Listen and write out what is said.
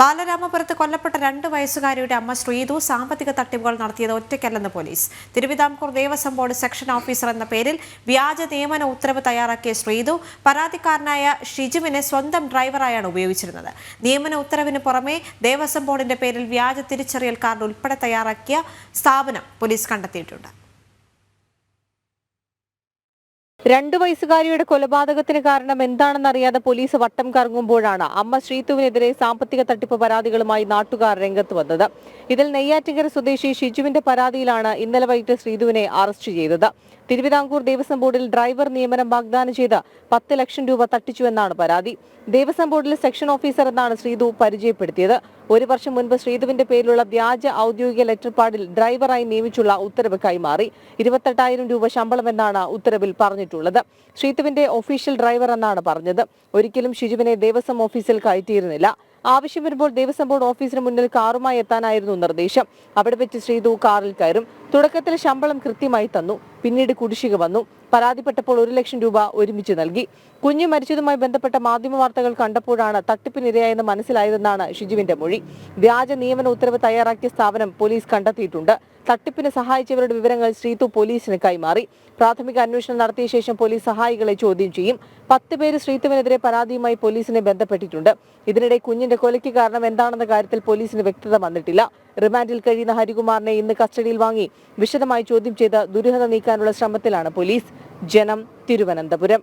ബാലരാമപുരത്ത് കൊല്ലപ്പെട്ട 2 വയസ്സുകാരിയുടെ അമ്മ ശ്രീതു സാമ്പത്തിക തട്ടിപ്പുകൾ നടത്തിയത് ഒറ്റയ്ക്കല്ലെന്ന് പോലീസ്. Thiruvithamkoor Devaswom board section officer എന്ന പേരിൽ വ്യാജ നിയമന ഉത്തരവ് തയ്യാറാക്കിയ ശ്രീതു പരാതിക്കാരനായ ഷിജുവിനെ സ്വന്തം ഡ്രൈവറായാണ് ഉപയോഗിച്ചിരുന്നത്. നിയമന ഉത്തരവിന് പുറമെ ദേവസ്വം ബോർഡിന്റെ പേരിൽ വ്യാജ തിരിച്ചറിയൽ കാർഡ് ഉൾപ്പെടെ തയ്യാറാക്കിയ സ്ഥാപനം പോലീസ് കണ്ടെത്തിയിട്ടുണ്ട്. 2 വയസ്സുകാരിയുടെ കൊലപാതകത്തിന് കാരണം എന്താണെന്നറിയാതെ പോലീസ് വട്ടം കറങ്ങുമ്പോഴാണ് അമ്മ ശ്രീതുവിനെതിരെ സാമ്പത്തിക തട്ടിപ്പ് പരാതികളുമായി നാട്ടുകാർ രംഗത്ത് വന്നത്. ഇതിൽ നെയ്യാറ്റിൻകര സ്വദേശി ഷിജുവിന്റെ പരാതിയിലാണ് ഇന്നലെ വൈകിട്ട് ശ്രീതുവിനെ അറസ്റ്റ് ചെയ്തത്. തിരുവിതാംകൂർ ദേവസ്വം ബോർഡിൽ ഡ്രൈവർ നിയമനം വാഗ്ദാനം ചെയ്ത് 10 ലക്ഷം രൂപ തട്ടിച്ചുവെന്നാണ് പരാതി. ദേവസ്വം ബോർഡിലെ സെക്ഷൻ ഓഫീസർ എന്നാണ് ശ്രീതു പരിചയപ്പെടുത്തിയത്. 1 വർഷം മുൻപ് ശ്രീതുവിന്റെ പേരിലുള്ള വ്യാജ ഔദ്യോഗിക ലെറ്റർ പാഡിൽ ഡ്രൈവറായി നിയമിച്ചുള്ള ഉത്തരവ് കൈമാറി. 28,000 രൂപ ശമ്പളമെന്നാണ് ഉത്തരവിൽ പറഞ്ഞിട്ടുള്ളത്. ശ്രീതുവിന്റെ ഒഫീഷ്യൽ ഡ്രൈവർ എന്നാണ് പറഞ്ഞത്. ഒരിക്കലും ഷിജുവിനെ ദേവസ്വം ഓഫീസിൽ കയറ്റിയിരുന്നില്ല. ആവശ്യം വരുമ്പോൾ ദേവസ്വം ബോർഡ് ഓഫീസിന് മുന്നിൽ കാറുമായി എത്താനായിരുന്നു നിർദ്ദേശം. അവിടെ വെച്ച് ശ്രീതു കാറിൽ കയറും. തുടക്കത്തിൽ ശമ്പളം കൃത്യമായി തന്നു. പിന്നീട് കുടിശ്ശിക വന്നു. പരാതിപ്പെട്ടപ്പോൾ 1 ലക്ഷം രൂപ ഒരുമിച്ച് നൽകി. കുഞ്ഞ് മരിച്ചതുമായി ബന്ധപ്പെട്ട മാധ്യമ വാർത്തകൾ കണ്ടപ്പോഴാണ് തട്ടിപ്പിനിരയായെന്ന് മനസ്സിലായതെന്നാണ് ഷിജുവിന്റെ മൊഴി. വ്യാജ നിയമന ഉത്തരവ് തയ്യാറാക്കിയ സ്ഥാപനം പോലീസ് കണ്ടെത്തിയിട്ടുണ്ട്. തട്ടിപ്പിന് സഹായിച്ചവരുടെ വിവരങ്ങൾ ശ്രീതു പോലീസിന് കൈമാറി. പ്രാഥമിക അന്വേഷണം നടത്തിയ ശേഷം പോലീസ് സഹായികളെ ചോദ്യം ചെയ്യും. 10 പേര് ശ്രീതുവിനെതിരെ പരാതിയുമായി പോലീസിനെ ബന്ധപ്പെട്ടിട്ടുണ്ട്. ഇതിനിടെ കുഞ്ഞിന്റെ കൊലയ്ക്ക് കാരണം എന്താണെന്ന കാര്യത്തിൽ പോലീസിന് വ്യക്തത വന്നിട്ടില്ല. റിമാൻഡിൽ കഴിയുന്ന ഹരികുമാറിനെ ഇന്ന് കസ്റ്റഡിയിൽ വാങ്ങി വിശദമായി ചോദ്യം ചെയ്ത് ദുരൂഹത നീക്കാനുള്ള ശ്രമത്തിലാണ് പോലീസ്. ജനം, തിരുവനന്തപുരം.